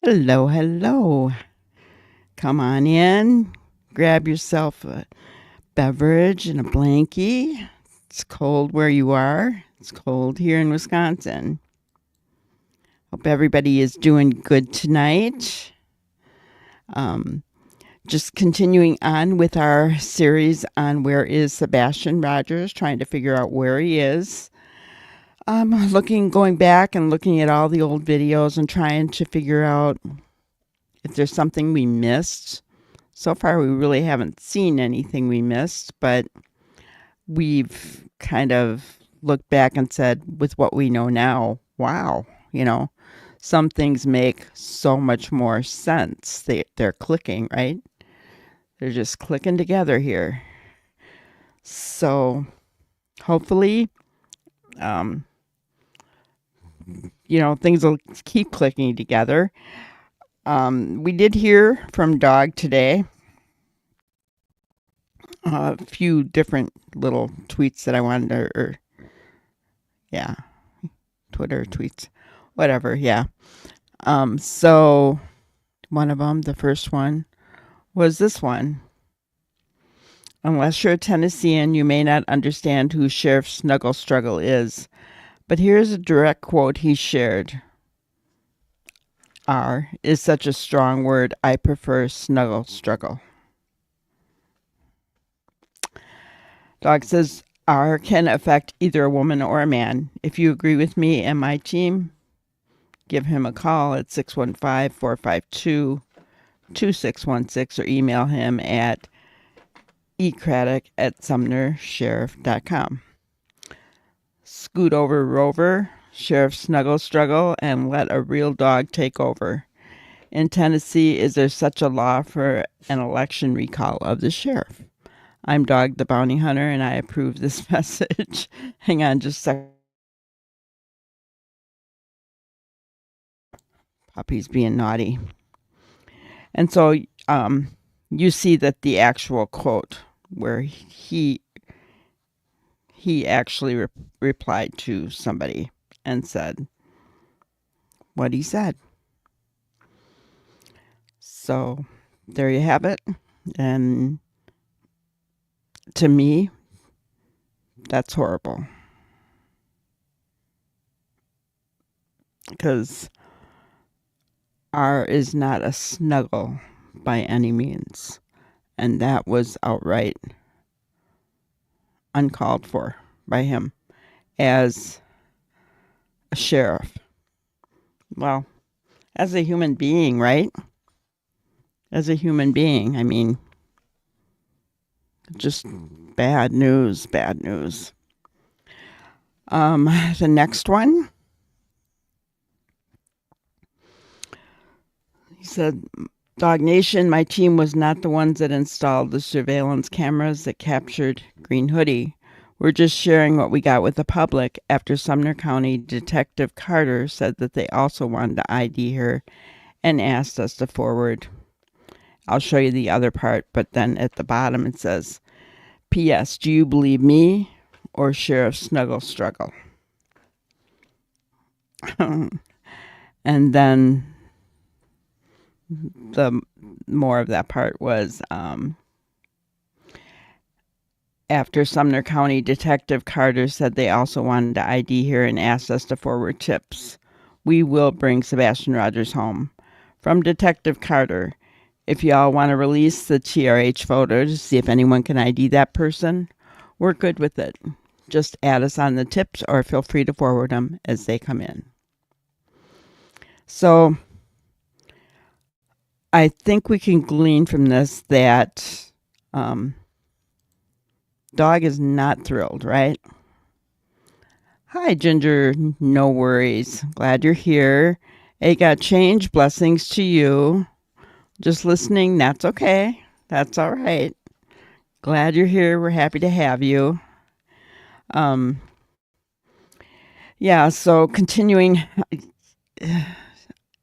Hello, hello. Come on in. Grab yourself a beverage and a blankie. It's cold where you are. It's cold here in Wisconsin. Hope everybody is doing good tonight. Just continuing on with our series on where is Sebastian Rogers, trying to figure out where he is. Going back and looking at all the old videos and trying to figure out if there's something we missed. So far, we really haven't seen anything we missed, but we've kind of looked back and said, with what we know now, wow, some things make so much more sense. They're clicking, right? They're just clicking together here. So hopefully, things will keep clicking together. We did hear from Dog today. A few different little tweets that I wanted to, Twitter tweets, whatever, yeah. So one of them, the first one, was this one. Unless you're a Tennessean, you may not understand who Sheriff Snuggle Struggle is. But here's a direct quote he shared. R is such a strong word. I prefer snuggle struggle. Dog says R can affect either a woman or a man. If you agree with me and my team, give him a call at 615-452-2616 or email him at ecraddock@sumnersheriff.com. Scoot over Rover, Sheriff Snuggle Struggle, and let a real dog take over. In Tennessee, is there such a law for an election recall of the sheriff? I'm Dog the Bounty Hunter, and I approve this message. Hang on just a second. Puppy's being naughty. And so you see that the actual quote where he actually replied to somebody and said what he said. So there you have it. And to me, that's horrible. Because R is not a snuggle by any means. And that was outright uncalled for by him as a sheriff. Well, as a human being, right? As a human being, I mean, just bad news. The next one, he said, Dog Nation, my team was not the ones that installed the surveillance cameras that captured Green Hoodie. We're just sharing what we got with the public after Sumner County Detective Carter said that they also wanted to ID her and asked us to forward. I'll show you the other part, but then at the bottom it says, P.S. Do you believe me or Sheriff Snuggle Struggle? And then the more of that part was after Sumner County Detective Carter said they also wanted to ID her and asked us to forward tips. We will bring Sebastian Rogers home. From Detective Carter, if y'all want to release the TRH photo to see if anyone can ID that person, we're good with it. Just add us on the tips or feel free to forward them as they come in. So I think we can glean from this that Dog is not thrilled, right? Hi, Ginger. No worries. Glad you're here. It got changed. Blessings to you. Just listening. That's okay. That's all right. Glad you're here. We're happy to have you. Yeah, so continuing,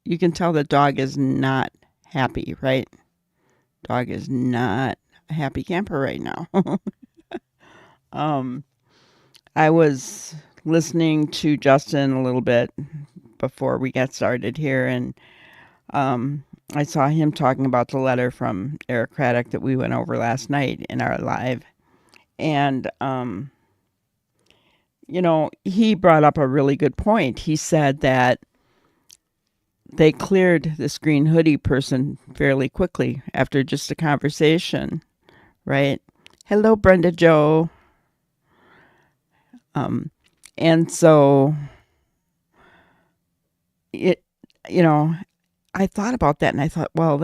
you can tell that Dog is not happy, right? Dog is not a happy camper right now. I was listening to Justin a little bit before we got started here, and I saw him talking about the letter from Eric Craddock that we went over last night in our live. And, he brought up a really good point. He said that they cleared this green hoodie person fairly quickly after just a conversation, right? Hello, Brenda Joe. And so I thought about that and I thought, well,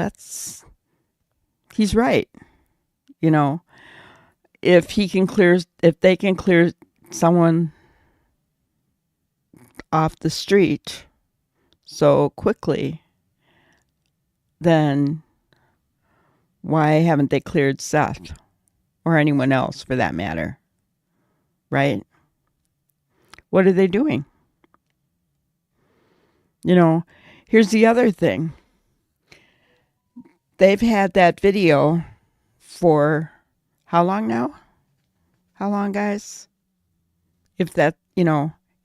he's right. If they can clear someone off the street so quickly, then why haven't they cleared Seth or anyone else for that matter? Right? What are they doing? Here's the other thing. They've had that video for how long now? How long, guys? If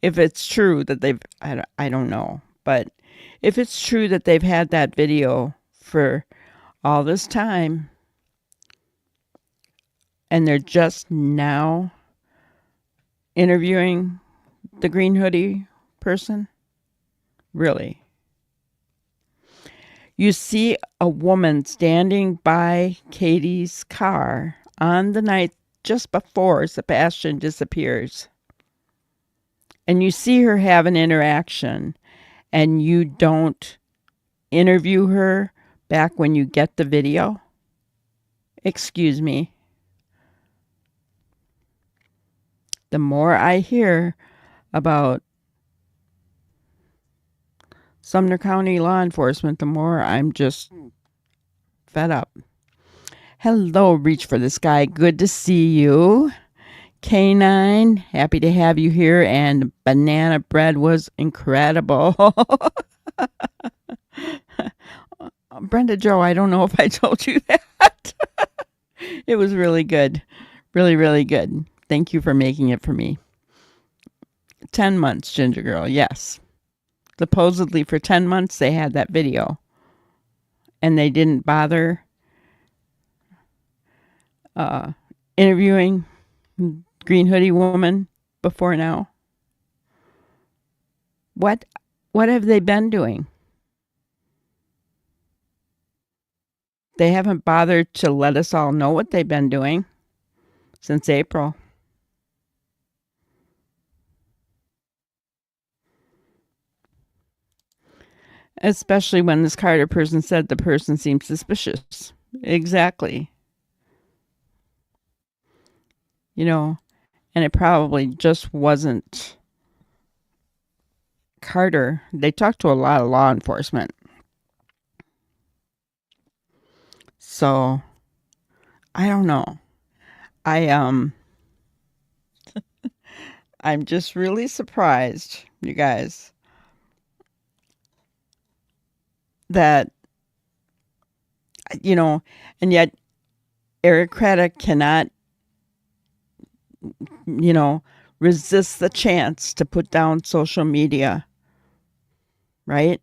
it's true that I don't know, but if it's true that they've had that video for all this time and they're just now interviewing the green hoodie person, really? You see a woman standing by Katie's car on the night just before Sebastian disappears. And you see her have an interaction, and you don't interview her back when you get the video? Excuse me. The more I hear about Sumner County law enforcement, the more I'm just fed up. Hello, Reach for the Sky. Good to see you. K9, happy to have you here. And banana bread was incredible. Brenda Joe, I don't know if I told you that. It was really good. Really, really good. Thank you for making it for me. 10 months, Ginger Girl, yes. Supposedly for 10 months they had that video. And they didn't bother interviewing green hoodie woman before now. What have they been doing? They haven't bothered to let us all know what they've been doing since April. Especially when this Carter person said the person seemed suspicious. Exactly. And it probably just wasn't Carter. They talked to a lot of law enforcement. So, I don't know. I'm just really surprised, you guys, that, and yet Eric Craddock cannot, resist the chance to put down social media, right?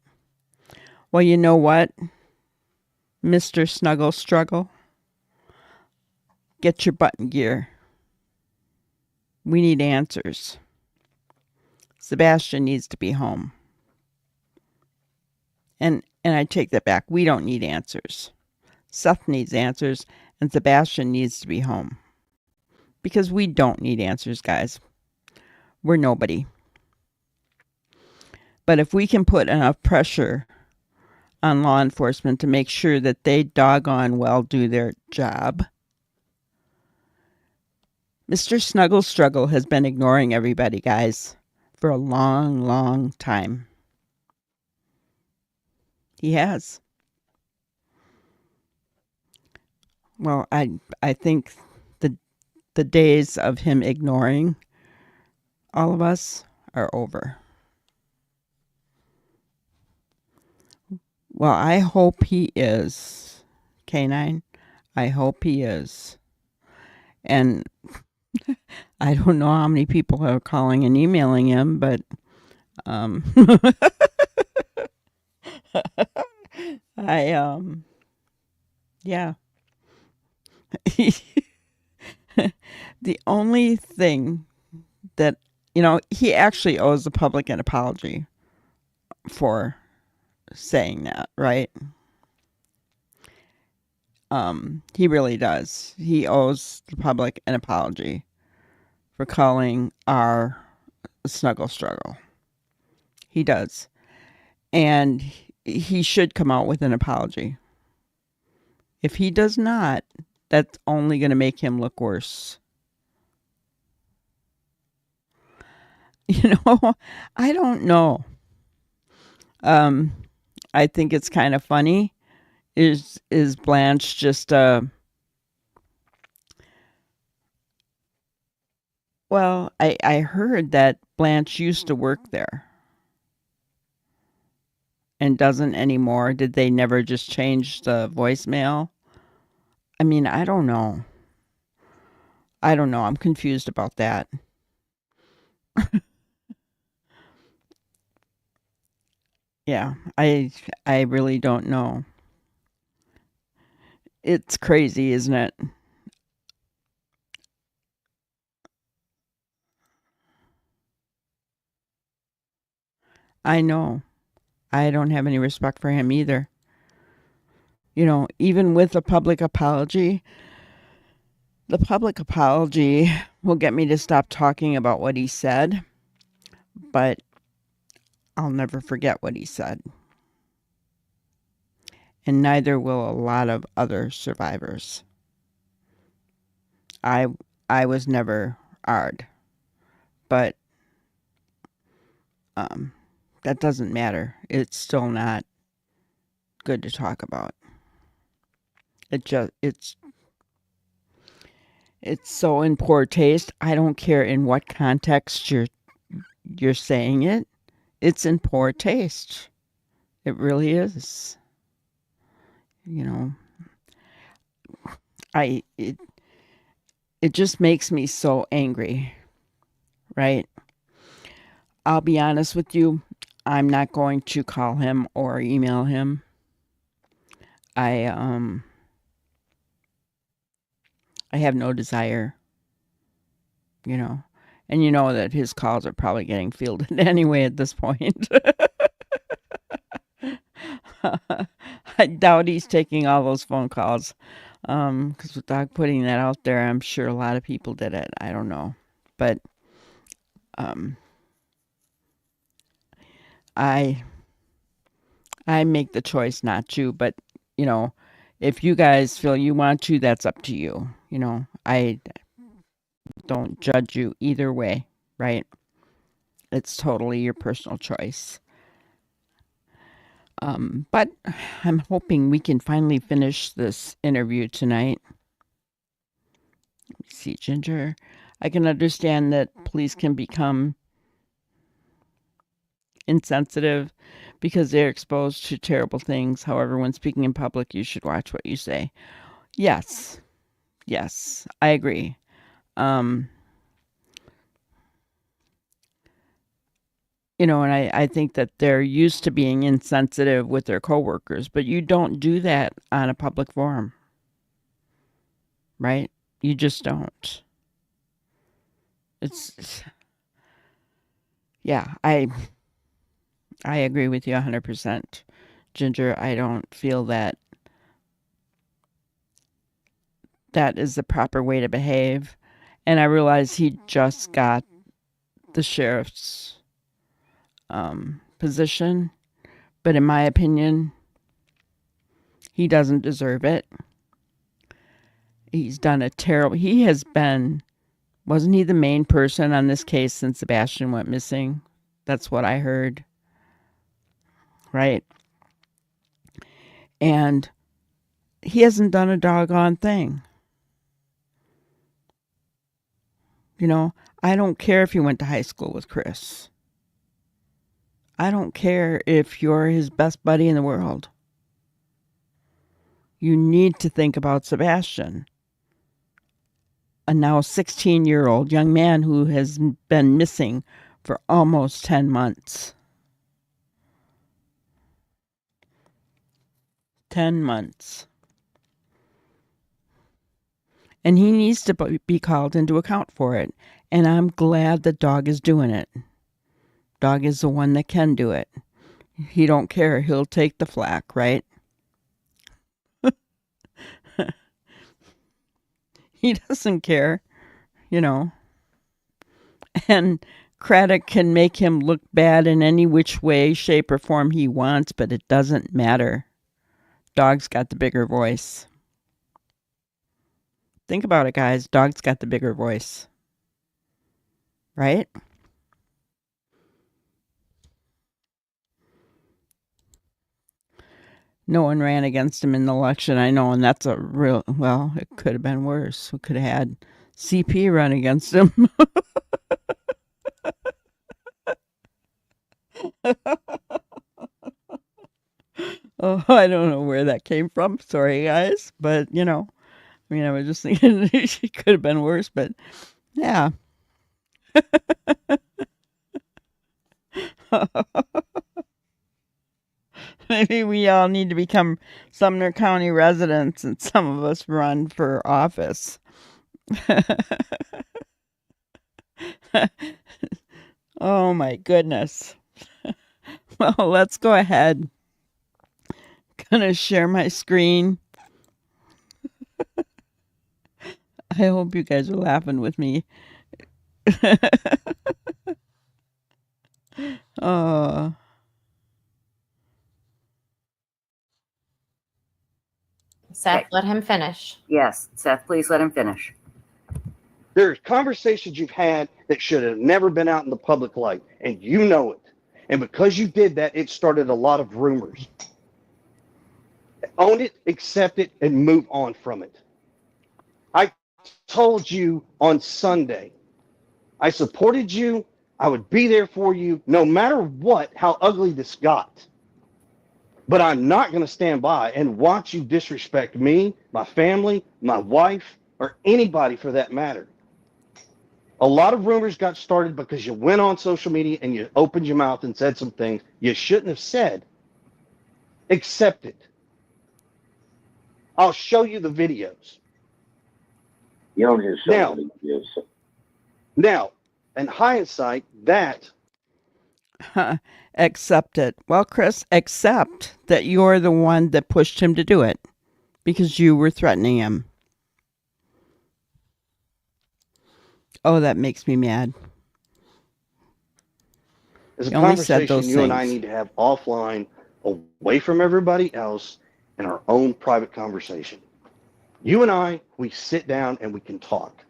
Well, you know what, Mr. Snuggle Struggle? Get your butt in gear. We need answers. Sebastian needs to be home. And I take that back. We don't need answers. Seth needs answers, and Sebastian needs to be home. Because we don't need answers, guys. We're nobody. But if we can put enough pressure on law enforcement to make sure that they doggone well do their job. Mr. Snuggle Struggle has been ignoring everybody, guys, for a long, long time. He has. Well, I think the days of him ignoring all of us are over. Well, I hope he is. K9, I hope he is. And I don't know how many people are calling and emailing him, but I yeah. The only thing that he actually owes the public an apology for saying that, right? He really does. He owes the public an apology for calling our snuggle struggle. He does. And he should come out with an apology. If he does not, that's only going to make him look worse. I don't know. Um, I think it's kind of funny. Is Blanche just well, I heard that Blanche used to work there and doesn't anymore. Did they never just change the voicemail? I mean, I don't know. I don't know. I'm confused about that. Yeah, I really don't know. It's crazy, isn't it? I know. I don't have any respect for him either. Even with a public apology, the public apology will get me to stop talking about what he said, but I'll never forget what he said. And neither will a lot of other survivors. I I was never ARD, but um, that doesn't matter. It's still not good to talk about. It's so in poor taste. I don't care in what context you're saying it. It's in poor taste. It really is. You know, I it just makes me so angry, right? I'll be honest with you. I'm not going to call him or email him. I um I have no desire, you know. And you know that his calls are probably getting fielded anyway at this point. I doubt he's taking all those phone calls. Because without putting that out there, I'm sure a lot of people did it. I don't know. But um, I I make the choice not to. But, you know, if you guys feel you want to, that's up to you. I don't judge you either way, right? It's totally your personal choice. But I'm hoping we can finally finish this interview tonight. Let me see, Ginger. I can understand that police can become insensitive because they're exposed to terrible things. However, when speaking in public, you should watch what you say. Yes, yes, I agree. Um, and I think that they're used to being insensitive with their coworkers, but you don't do that on a public forum, right? You just don't. It's yeah, I agree with you 100%. Ginger, I don't feel that that is the proper way to behave. And I realize he just got the sheriff's position, but in my opinion, he doesn't deserve it. He's done a terrible. He has been. Wasn't he the main person on this case since Sebastian went missing? That's what I heard. Right. And he hasn't done a doggone thing. I don't care if he went to high school with Chris. I don't care if you're his best buddy in the world. You need to think about Sebastian, a now 16-year-old young man who has been missing for almost 10 months. 10 months. And he needs to be called into account for it. And I'm glad the dog is doing it. Dog is the one that can do it. He don't care. He'll take the flack, right? He doesn't care, you know. And Craddock can make him look bad in any which way, shape, or form he wants, but it doesn't matter. Dog's got the bigger voice. Think about it, guys. Dog's got the bigger voice. Right? No one ran against him in the election, I know, and that's a real, well, it could have been worse. We could have had CP run against him. Oh, I don't know where that came from. Sorry, guys. But, you know, I mean, I was just thinking it could have been worse, but yeah. Maybe we all need to become Sumner County residents and some of us run for office. Oh my goodness. Well, let's go ahead. Gonna share my screen. I hope you guys are laughing with me. Oh. Seth, let him finish. Yes, Seth, please let him finish. There's conversations you've had that should have never been out in the public light, and you know it. And because you did that, it started a lot of rumors. Own it, accept it, and move on from it. I told you on Sunday, I supported you. I would be there for you no matter what, how ugly this got. But I'm not going to stand by and watch you disrespect me, my family, my wife, or anybody for that matter. A lot of rumors got started because you went on social media and you opened your mouth and said some things you shouldn't have said. Accept it. I'll show you the videos. You don't just show the videos. Now, in hindsight, that Accept it. Well, Chris, accept that you're the one that pushed him to do it because you were threatening him. Oh, that makes me mad. is a You only said conversation those you and I things. need to have offline, away from everybody else, in our own private conversation. You and I, we sit down and we can talk.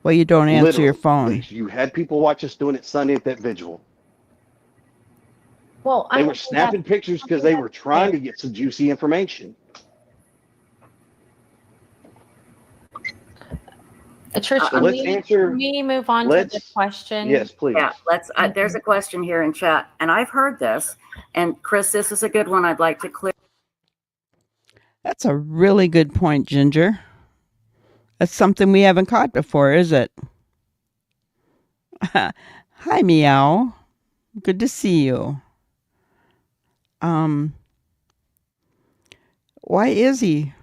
Well, you don't answer your Literally. phone. You had people watch us doing it Sunday at that vigil. Well, They were snapping pictures because they were trying to get some juicy information. Church, So let's answer. can we move on to the question? Yes, please. Yeah, let's. There's a question here in chat, and I've heard this. And Chris, this is a good one. I'd like to clear. That's a really good point, Ginger. That's something we haven't caught before, is it? Hi, Meow. Good to see you. Why is he?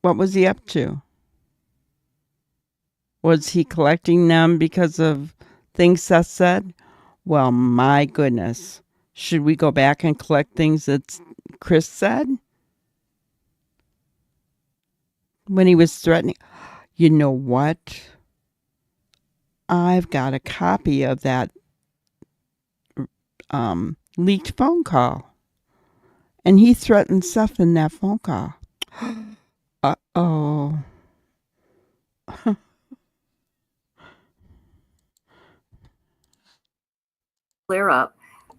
What was he up to? Was he collecting them because of things Seth said? Well, my goodness. Should we go back and collect things that Chris said? When he was threatening. You know what? I've got a copy of that leaked phone call. And he threatened Seth in that phone call. Uh-oh. Clear up.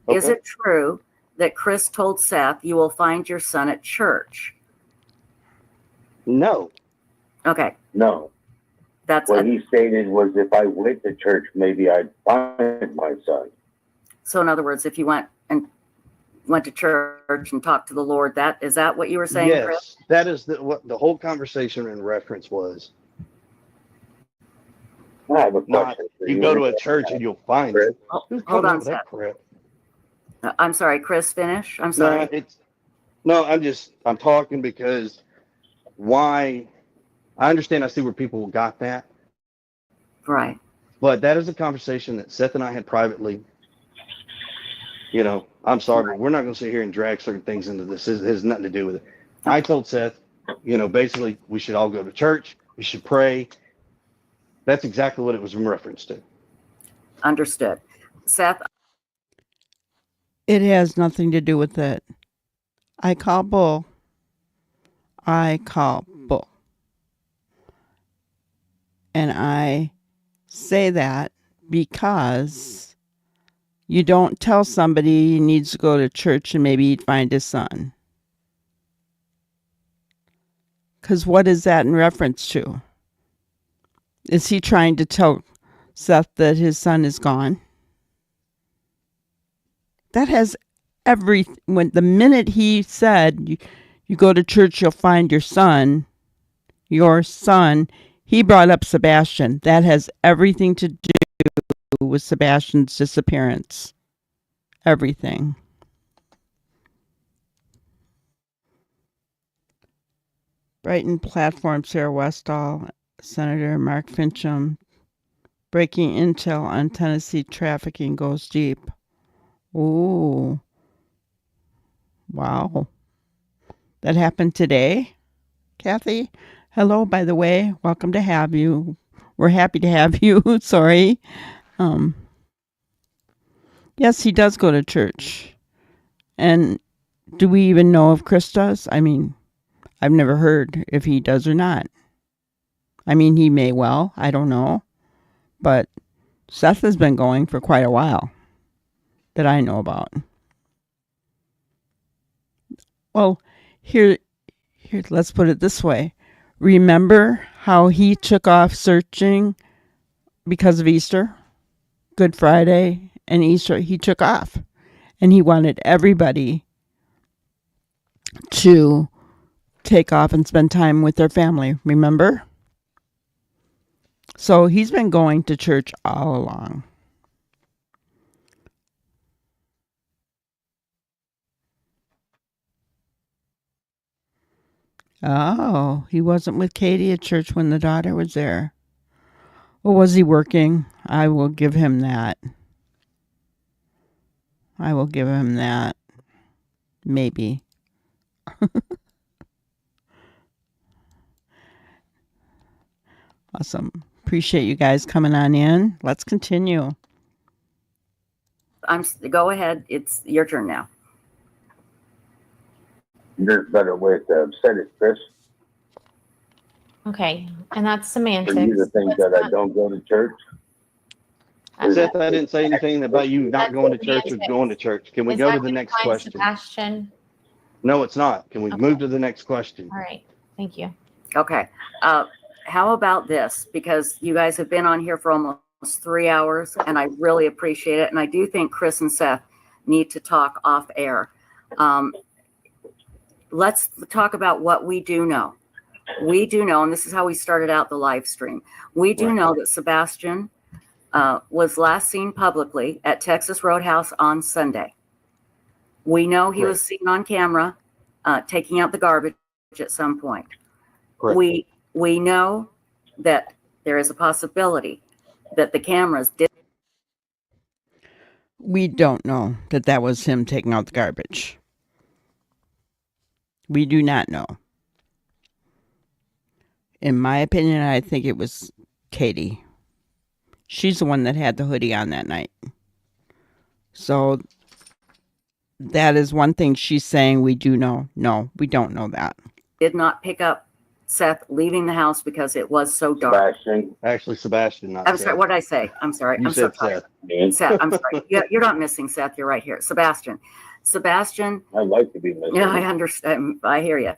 Okay. Is it true that Chris told Seth, "You will find your son at church"? No. Okay, No. that's What he stated was if I went to church, maybe I'd find my son. so. In other words, if you went to church and talked to the Lord, is that what you were saying, Chris? Yes, that is what the whole conversation in reference was. I have a Not question for you go to a church and you'll find Chris? it. Who's Hold coming on, up with that Seth. crap? I'm sorry, Chris. Finish. I'm sorry. No, No, I'm talking because why? I understand. I see where people got that. Right. But that is a conversation that Seth and I had privately. You know, I'm sorry, but we're not going to sit here and drag certain things into this. It has nothing to do with it. I told Seth, you know, basically we should all go to church. We should pray. That's exactly what it was in reference to. Understood. Seth? It has nothing to do with it. I call bull. I call bull. And I say that because you don't tell somebody he needs to go to church and maybe he'd find his son. Because what is that in reference to? Is he trying to tell Seth that his son is gone? That has when the minute he said, you go to church, you'll find your son, he brought up Sebastian. That has everything to do with Sebastian's disappearance. Everything. Brighton platform, Sarah Westall, Senator Mark Fincham. Breaking intel on Tennessee trafficking goes deep. Ooh. Wow. That happened today, Kathy? Hello, by the way. Welcome to have you. We're happy to have you. Sorry. Yes, he does go to church. And do we even know if Chris does? I mean, I've never heard if he does or not. I mean, he may well. I don't know. But Seth has been going for quite a while that I know about. Well, here, let's put it this way. Remember how he took off searching because of Easter? Good Friday and Easter, he took off. And he wanted everybody to take off and spend time with their family, remember? So he's been going to church all along. Oh, he wasn't with Katie at church when the daughter was there. Well, was he working? I will give him that. Maybe. Awesome. Appreciate you guys coming on in. Let's continue. Go ahead. It's your turn now. There's a better way to say it, Chris. Okay, and that's semantics. For you to think that I don't go to church. Seth, I didn't say anything about you not going to church or going to church. Can we go to the next question? Sebastian? No, it's not. Can we move to the next question? All right. Thank you. Okay. How about this? Because you guys have been on here for almost 3 hours, and I really appreciate it. And I do think Chris and Seth need to talk off air. Let's talk about what we do know. We do know, and this is how we started out the live stream. We do know that Sebastian was last seen publicly at Texas Roadhouse on Sunday. We know he was seen on camera taking out the garbage at some point. Correct. We know that there is a possibility that the cameras did. We don't know that was him taking out the garbage. We do not know. In my opinion, I think it was Katie. She's the one that had the hoodie on that night. So that is one thing she's saying we do know. No, we don't know that. Did not pick up Seth leaving the house because it was so dark. Sebastian. I'm sorry. What did I say? I'm sorry. You I'm so said sorry. Seth. Seth, I'm sorry. You're not missing Seth. You're right here. Sebastian. I'd like to be missing. Yeah, I understand. I hear you.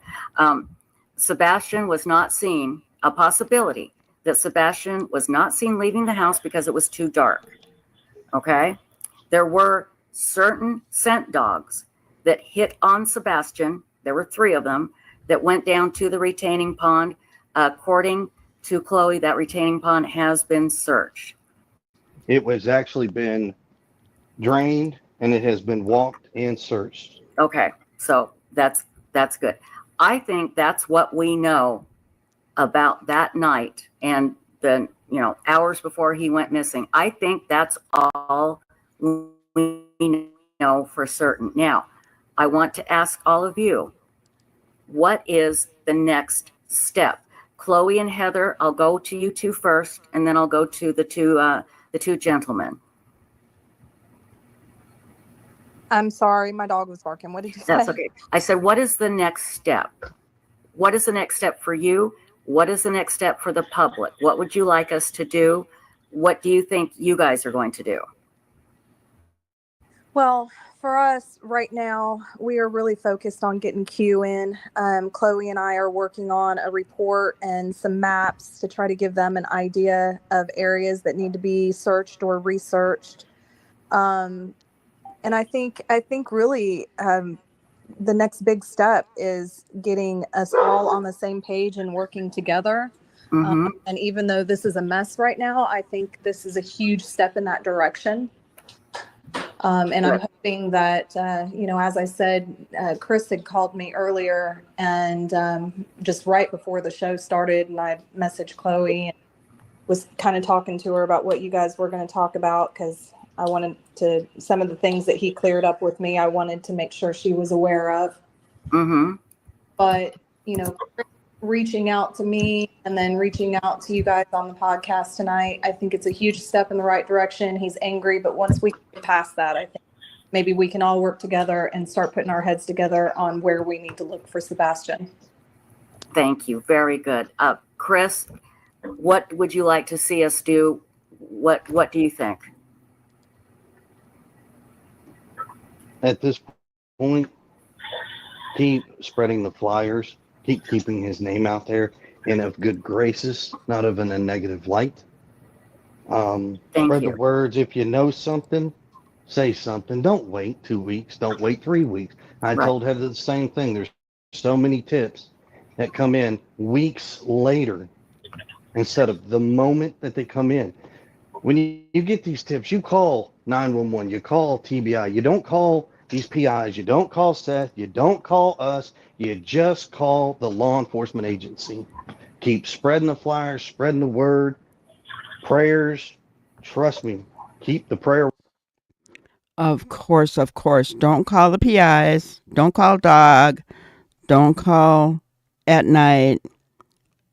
Sebastian was not seen. A possibility that Sebastian was not seen leaving the house because it was too dark. Okay. There were certain scent dogs that hit on Sebastian. There were 3 of them that went down to the retaining pond. According to Chloe, that retaining pond has been searched. It was actually been drained and it has been walked and searched. Okay. So that's That's good. I think that's what we know about that night and the, hours before he went missing. I think that's all we know for certain. Now, I want to ask all of you, what is the next step? Chloe and Heather, I'll go to you two first, and then I'll go to the two gentlemen. I'm sorry, my dog was barking. What did you say? That's okay. I said, what is the next step? What is the next step for you? What is the next step for the public? What would you like us to do? What do you think you guys are going to do? Well, for us right now, we are really focused on getting Q in. Chloe and I are working on a report and some maps to try to give them an idea of areas that need to be searched or researched. And I think really the next big step is getting us all on the same page and working together. Mm-hmm. And even though this is a mess right now, I think this is a huge step in that direction. And I'm hoping that, as I said, Chris had called me earlier and just right before the show started, and I messaged Chloe and was kind of talking to her about what you guys were going to talk about, because I wanted to, some of the things that he cleared up with me, I wanted to make sure she was aware of. Mm-hmm. But, reaching out to me and then reaching out to you guys on the podcast tonight, I think it's a huge step in the right direction. He's angry, but once we get past that, I think maybe we can all work together and start putting our heads together on where we need to look for Sebastian. Thank you. Very good. Chris, what would you like to see us do? What do you think? At this point, keep spreading the flyers, keep keeping his name out there in of good graces, not of in a negative light. Spread the words. If you know something, say something. Don't wait 2 weeks. Don't wait 3 weeks. I told Heather the same thing. There's so many tips that come in weeks later instead of the moment that they come in. When you get these tips, you call 911, you call TBI, you don't call these PIs, you don't call Seth, you don't call us, you just call the law enforcement agency. Keep spreading the flyers, spreading the word, prayers. Trust me, keep the prayer. Of course. Don't call the PIs. Don't call dog. Don't call at night.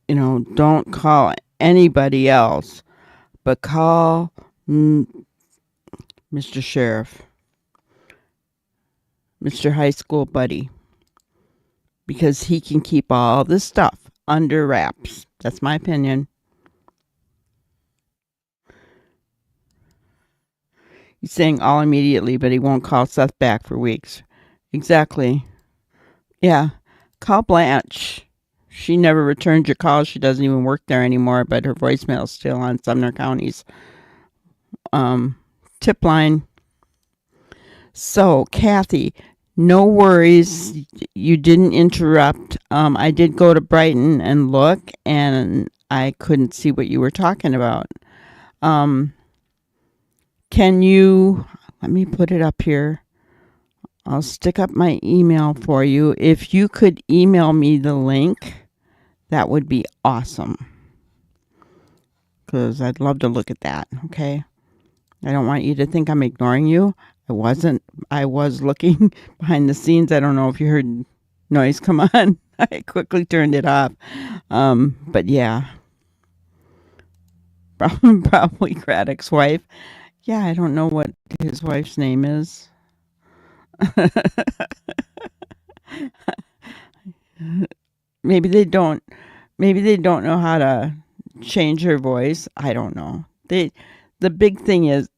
Don't call anybody else. But call Mr. Sheriff, Mr. High School Buddy, because he can keep all this stuff under wraps. That's my opinion. He's saying all immediately, but he won't call Seth back for weeks. Exactly. Yeah. Call Blanche. She never returned your calls. She doesn't even work there anymore, but her voicemail is still on Sumner County's tip line. So, Kathy, no worries. You didn't interrupt. I did go to Brighton and look, and I couldn't see what you were talking about. Can you, let me put it up here. I'll stick up my email for you. If you could email me the link, that would be awesome. Because I'd love to look at that, okay? I don't want you to think I'm ignoring you. I wasn't. I was looking behind the scenes. I don't know if you heard noise come on. I quickly turned it off. But yeah. Probably Craddock's wife. Yeah, I don't know what his wife's name is. Maybe they don't know how to change her voice. I don't know. The big thing is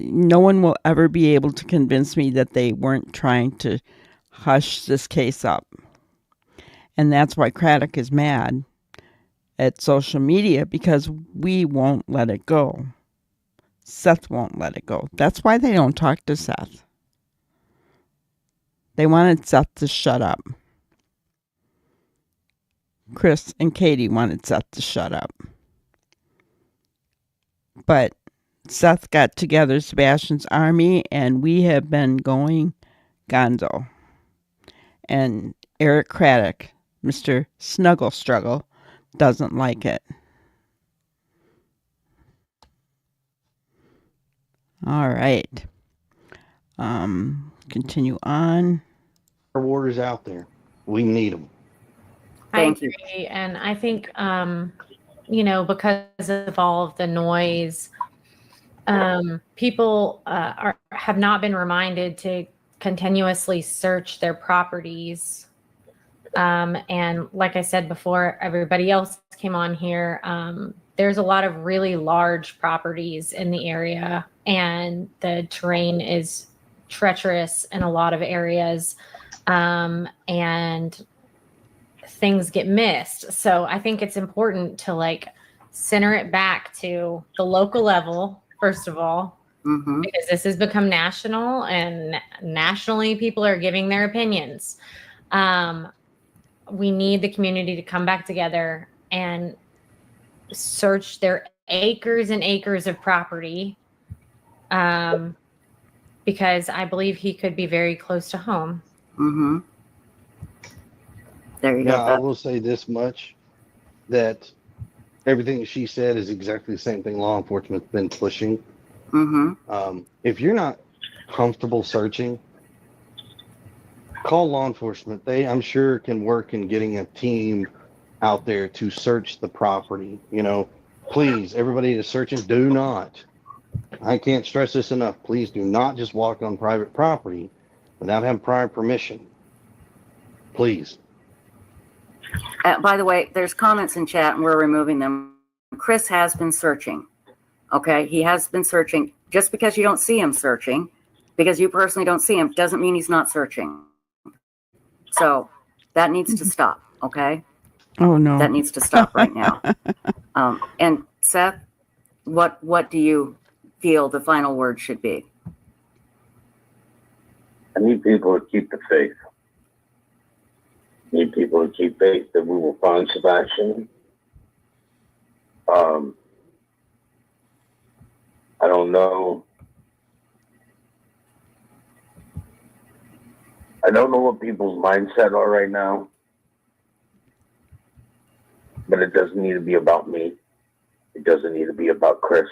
no one will ever be able to convince me that they weren't trying to hush this case up. And that's why Craddock is mad at social media, because we won't let it go. Seth won't let it go. That's why they don't talk to Seth. They wanted Seth to shut up. Chris and Katie wanted Seth to shut up. But Seth got together Sebastian's army, and we have been going Gonzo. And Eric Craddock, Mr. Snuggle Struggle, doesn't like it. All right. Continue on. Our warders out there. We need them. Thank I you. agree. And I think, because of all of the noise, people have not been reminded to continuously search their properties. And like I said before, everybody else came on here. There's a lot of really large properties in the area, and the terrain is treacherous in a lot of areas, and things get missed. So I think it's important to center it back to the local level, first of all, because this has become national, and nationally people are giving their opinions. We need the community to come back together and search their acres and acres of property, because I believe he could be very close to home. There you Now, I go. will say this much, that everything she said is exactly the same thing law enforcement's been pushing. If you're not comfortable searching, call law enforcement. They, I'm sure, can work in getting a team out there to search the property. Please, everybody that's searching, do not. I can't stress this enough. Please do not just walk on private property without having prior permission. Please. By the way, there's comments in chat and we're removing them. Chris has been searching. Okay, he has been searching. Just because you don't see him searching, because you personally don't see him, doesn't mean he's not searching. So that needs to stop. Okay. Oh no. That needs to stop right now. And Seth, what do you feel the final word should be? I need people to keep the faith. I need people to keep faith that we will find Sebastian. I don't know. I don't know what people's mindset are right now, but it doesn't need to be about me. It doesn't need to be about Chris.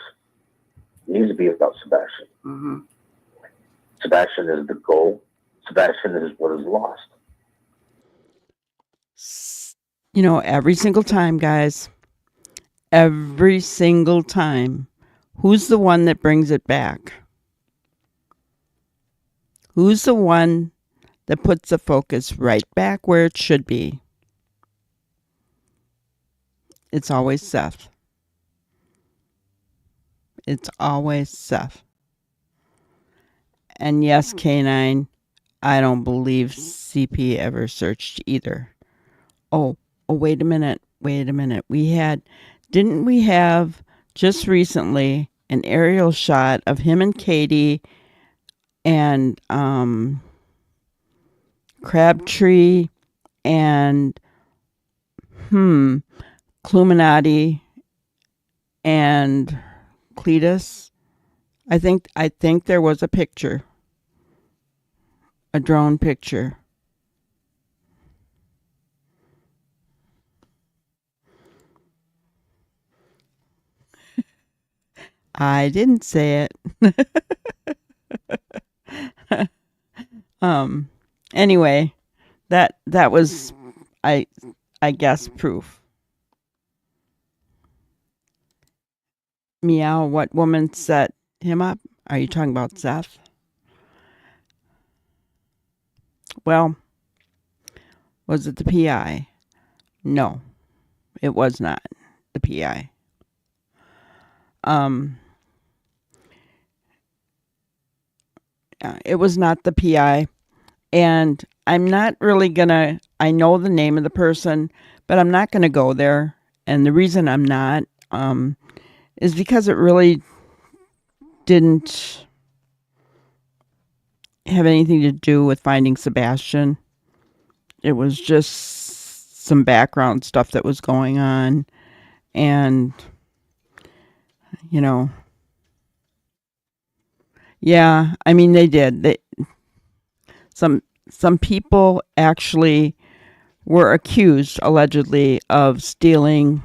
It needs to be about Sebastian. Sebastian is the goal. Sebastian is what is lost. Every single time, guys, every single time, who's the one that brings it back? Who's the one that puts the focus right back where it should be? It's always Seth. It's always Seth. And yes, K9, I don't believe CP ever searched either. Oh, wait a minute. Didn't we have just recently an aerial shot of him and Katie and Crabtree and Cluminati and Cletus? I think there was a picture. A drone picture. I didn't say it. Anyway, that was I guess proof. Meow, what woman set him up? Are you talking about Seth? Well, was it the PI? No, it was not the PI. It was not the PI, and I'm not really gonna, I know the name of the person, but I'm not gonna go there. And the reason I'm not, is because it really didn't have anything to do with finding Sebastian. It was just some background stuff that was going on. And, yeah, I mean, they did. some people actually were accused, allegedly, of stealing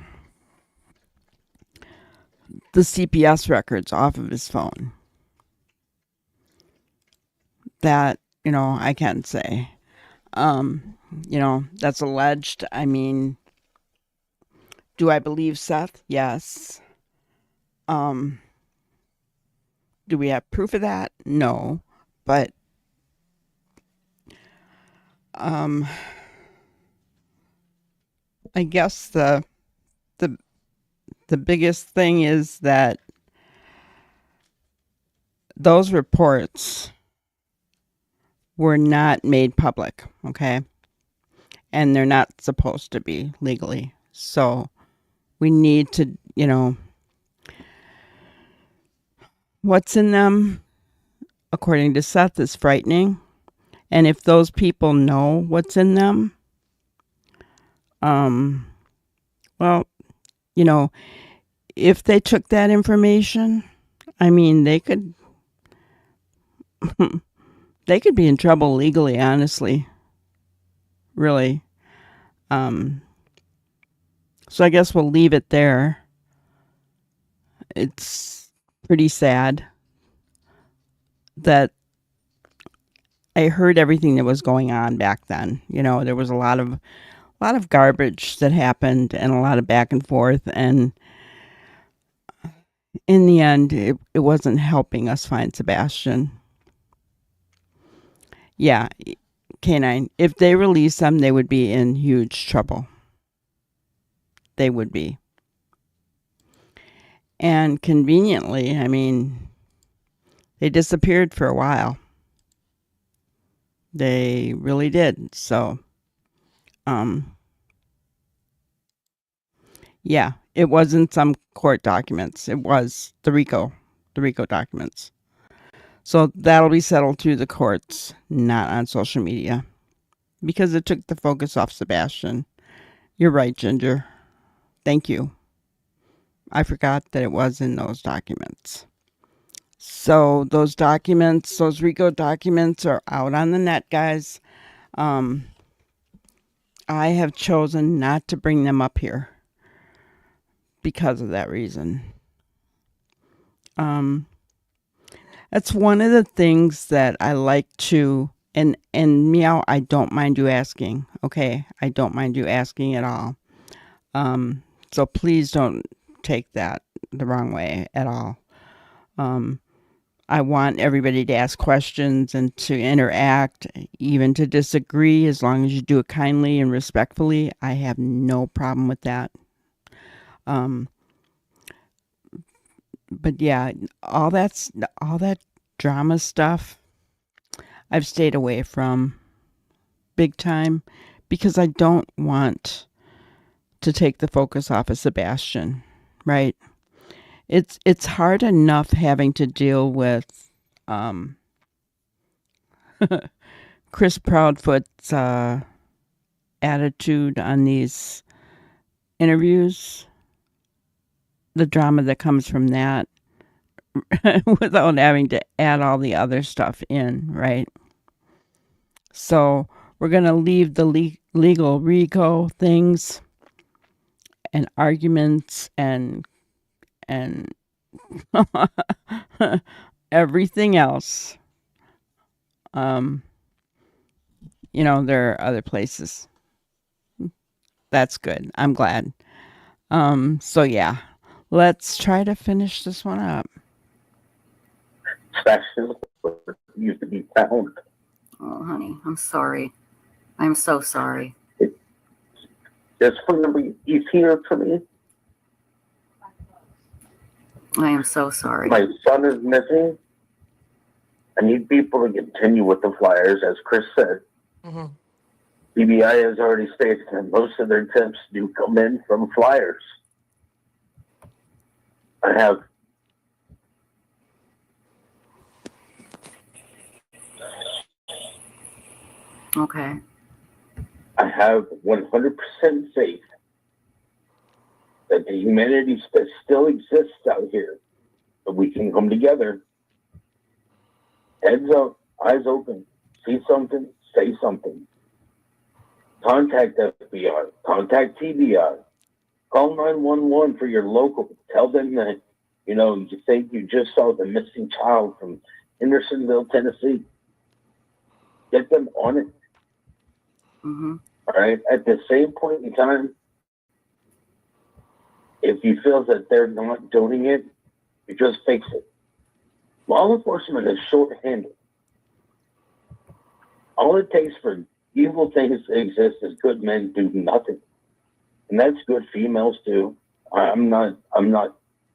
the CPS records off of his phone. That, I can't say. That's alleged. I mean, do I believe Seth? Yes. Do we have proof of that? No. But I guess the biggest thing is that those reports were not made public, okay? And they're not supposed to be legally. So we need to, what's in them, according to Seth, is frightening. And if those people know what's in them, well, if they took that information, I mean, they could they could be in trouble legally, honestly. Really. So I guess we'll leave it there. It's pretty sad that I heard everything that was going on back then. There was a lot of garbage that happened and a lot of back and forth, and in the end it wasn't helping us find Sebastian. Yeah, K9, if they release them, they would be in huge trouble. They would be. And conveniently, I mean, they disappeared for a while. They really did. So, yeah, it wasn't some court documents. It was the RICO documents. So that'll be settled through the courts, not on social media, because it took the focus off Sebastian. You're right, Ginger. Thank you. I forgot that it was in those documents. So those documents, those RICO documents, are out on the net, guys. I have chosen not to bring them up here because of that reason. That's one of the things that I like to, and Meow, I don't mind you asking, okay? I don't mind you asking at all. So please don't take that the wrong way at all. I want everybody to ask questions and to interact, even to disagree, as long as you do it kindly and respectfully. I have no problem with that. But yeah, all that drama stuff, I've stayed away from big time, because I don't want to take the focus off of Sebastian, right? It's hard enough having to deal with Chris Proudfoot's attitude on these interviews, the drama that comes from that, without having to add all the other stuff in, right? So we're going to leave the legal RICO things and arguments and everything else. There are other places. That's good. I'm glad. So yeah, let's try to finish this one up. Sebastian used to be found. Oh, honey, I'm sorry. I'm so sorry. Just remember, he's here for me. I am so sorry. My son is missing. I need people to continue with the flyers, as Chris said. Mm-hmm. BBI has already stated that most of their tips do come in from flyers. I have Okay. I have 100% faith that the humanity that still exists out here, that we can come together, heads up, eyes open, see something, say something. Contact FBI, contact TBI, call 911 for your local. Tell them that, you think you just saw the missing child from Hendersonville, Tennessee. Get them on it. Mm-hmm. All right. At the same point in time, if you feel that they're not doing it, you just fix it. Law enforcement is short-handed. All it takes for evil things to exist is good men do nothing. And that's good females too. I'm not,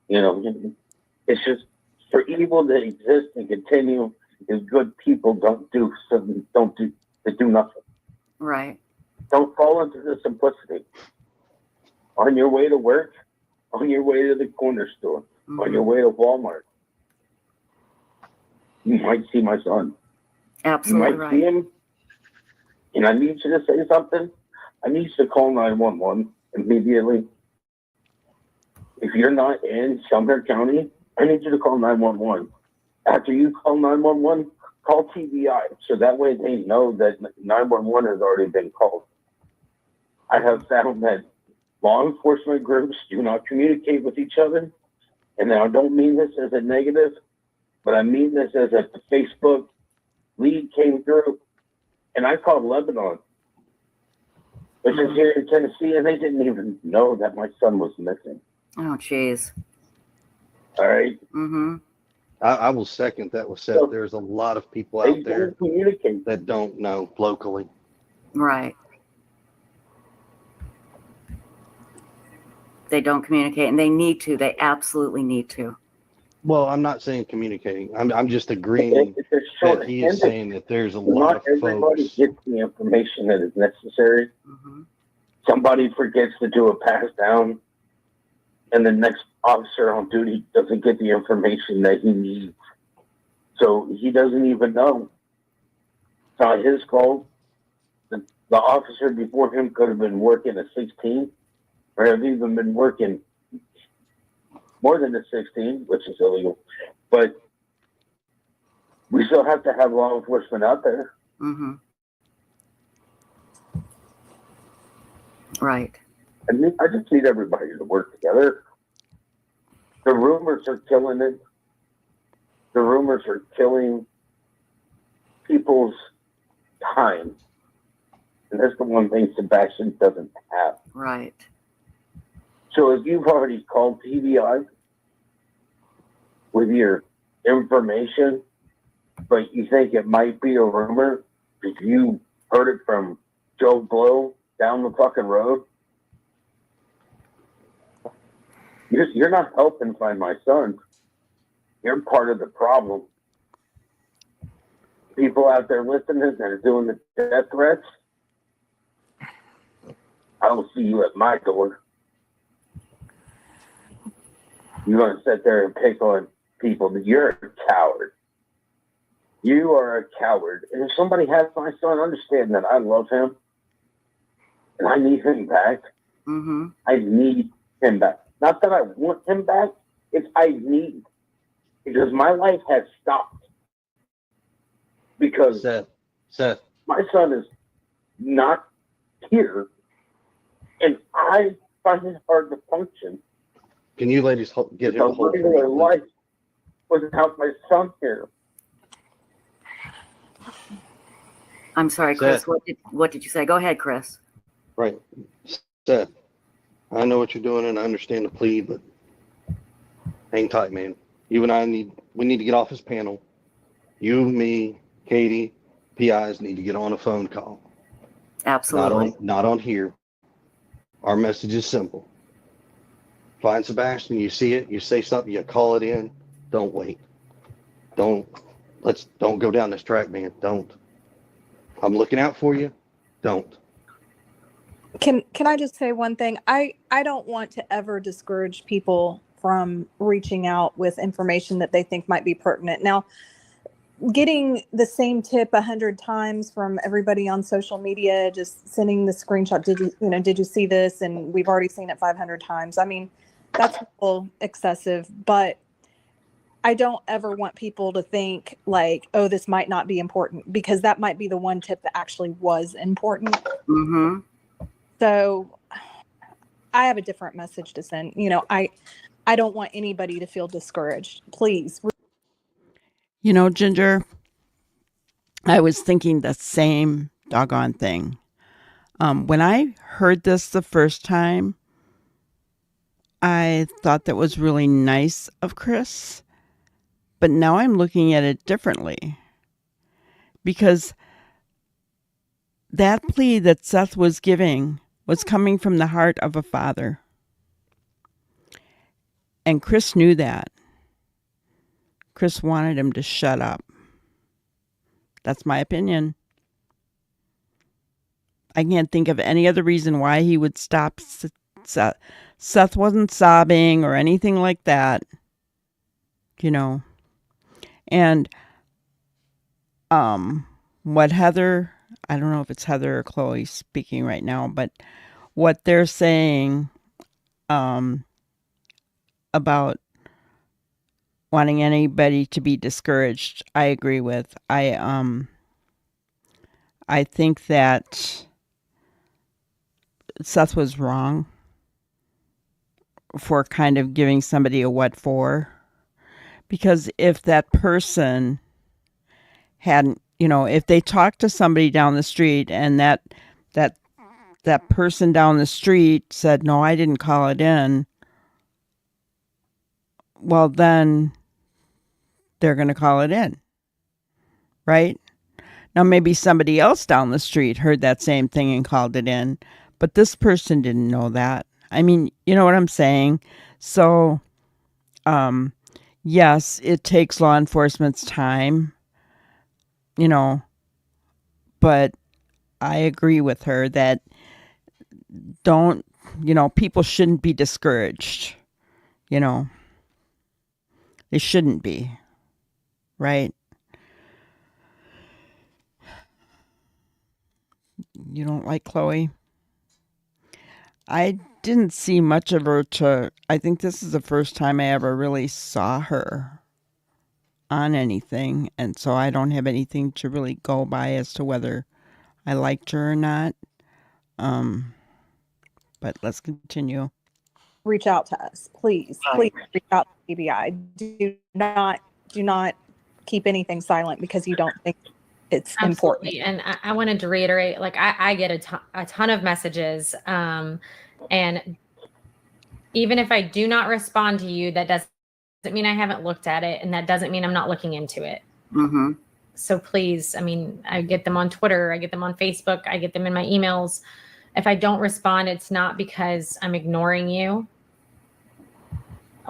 it's just for evil to exist and continue is good people do nothing. Right. Don't fall into the simplicity. On your way to work, on your way to the corner store, on your way to Walmart, you might see my son. Absolutely You might right. see him, and I need you to say something. I need you to call 911 immediately. If you're not in Sumner County, I need you to call 911. After you call 911, call TBI, so that way they know that 911 has already been called. I have found that law enforcement groups do not communicate with each other, and I don't mean this as a negative, but I mean this as a Facebook lead came through, and I called Lebanon, which is here in Tennessee, and they didn't even know that my son was missing. Oh, jeez. All right? Mm-hmm. I will second that with Seth. So, There's a lot of people They out there don't communicate. that don't know locally. Right. They don't communicate, and they need to. They absolutely need to. Well, I'm not saying communicating. I'm just agreeing It's that he is short-handed. saying that there's a lot Not of everybody folks. gets the information that is necessary. Mm-hmm. Somebody forgets to do a pass down, and the next officer on duty doesn't get the information that he needs. So he doesn't even know. It's not his fault. The officer before him could have been working a 16, or have even been working more than a 16, which is illegal. But we still have to have law enforcement out there. Mm-hmm. Right. I just need everybody to work together. The rumors are killing it. The rumors are killing people's time. And that's the one thing Sebastian doesn't have. Right. So if you've already called TBI with your information, but you think it might be a rumor, if you heard it from Joe Blow down the fucking road, you're not helping find my son. You're part of the problem. People out there listening that are doing the death threats, I will see you at my door. You're going to sit there and pick on people. You're a coward. You are a coward. And if somebody has my son, understand that I love him and I need him back. Mm-hmm. I need him back. Not that I want him back, it's I need. Because my life has stopped. Because Seth, my son is not here, and I find it hard to function. can you ladies get him a a hold of regular me? life without my son here. I'm sorry, Chris. Seth. What did you say? Go ahead, Chris. Right. Seth, I know what you're doing and I understand the plea, but hang tight, man. You and I we need to get off this panel. You, me, Katie, PIs need to get on a phone call. Absolutely. Not on here. Our message is simple. Find Sebastian, you see it, you say something, you call it in. Don't wait. Don't go down this track, man. Don't. I'm looking out for you. Don't. Can I just say one thing? I don't want to ever discourage people from reaching out with information that they think might be pertinent. Now, getting the same tip 100 times from everybody on social media, just sending the screenshot, did you see this? And we've already seen it 500 times. I mean, that's a little excessive, but I don't ever want people to think like, oh, this might not be important, because that might be the one tip that actually was important. Mm-hmm. So I have a different message to send. I don't want anybody to feel discouraged. Please. Ginger, I was thinking the same doggone thing. When I heard this the first time, I thought that was really nice of Chris, but now I'm looking at it differently, because that plea that Seth was giving was coming from the heart of a father. And Chris knew that. Chris wanted him to shut up. That's my opinion. I can't think of any other reason why he would stop Seth. Seth wasn't sobbing or anything like that, And what Heather, I don't know if it's Heather or Chloe speaking right now, but what they're saying about wanting anybody to be discouraged, I agree with. I think that Seth was wrong for kind of giving somebody a what for, because if that person hadn't, if they talked to somebody down the street and that person down the street said, no, I didn't call it in, well, then they're going to call it in, right? Now, maybe somebody else down the street heard that same thing and called it in, but this person didn't know that. I mean, you know what I'm saying? So, yes, it takes law enforcement's time, but I agree with her that people shouldn't be discouraged, They shouldn't be, right? You don't like Chloe? I didn't see much of her I think this is the first time I ever really saw her on anything. And so I don't have anything to really go by as to whether I liked her or not. But let's continue. Reach out to us, please. Please reach out to ABI. Do not keep anything silent because you don't think it's important. And I wanted to reiterate, like I get a ton of messages, and even if I do not respond to you, that doesn't mean I haven't looked at it, and that doesn't mean I'm not looking into it. Mm-hmm. So please, I get them on Twitter, I get them on Facebook, I get them in my emails. If I don't respond, it's not because I'm ignoring you.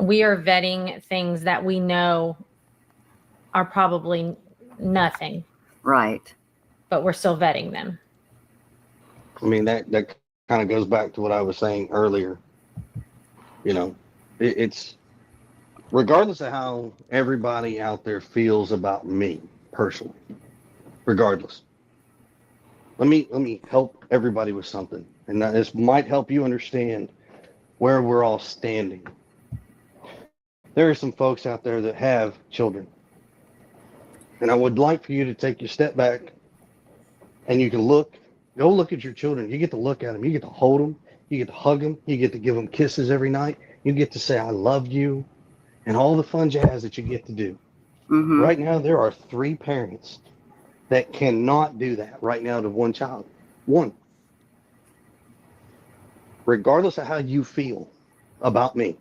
We are vetting things that we know are probably nothing. Right. But we're still vetting them. I mean, that kind of goes back to what I was saying earlier. It's regardless of how everybody out there feels about me personally, regardless. Let me help everybody with something, and this might help you understand where we're all standing. There are some folks out there that have children, and I would like for you to take your step back, and you can go look at your children. You get to look at them. You get to hold them. You get to hug them. You get to give them kisses every night. You get to say, I love you, and all the fun jazz that you get to do. Mm-hmm. Right now, there are 3 parents that cannot do that right now to one child. One. Regardless of how you feel about me,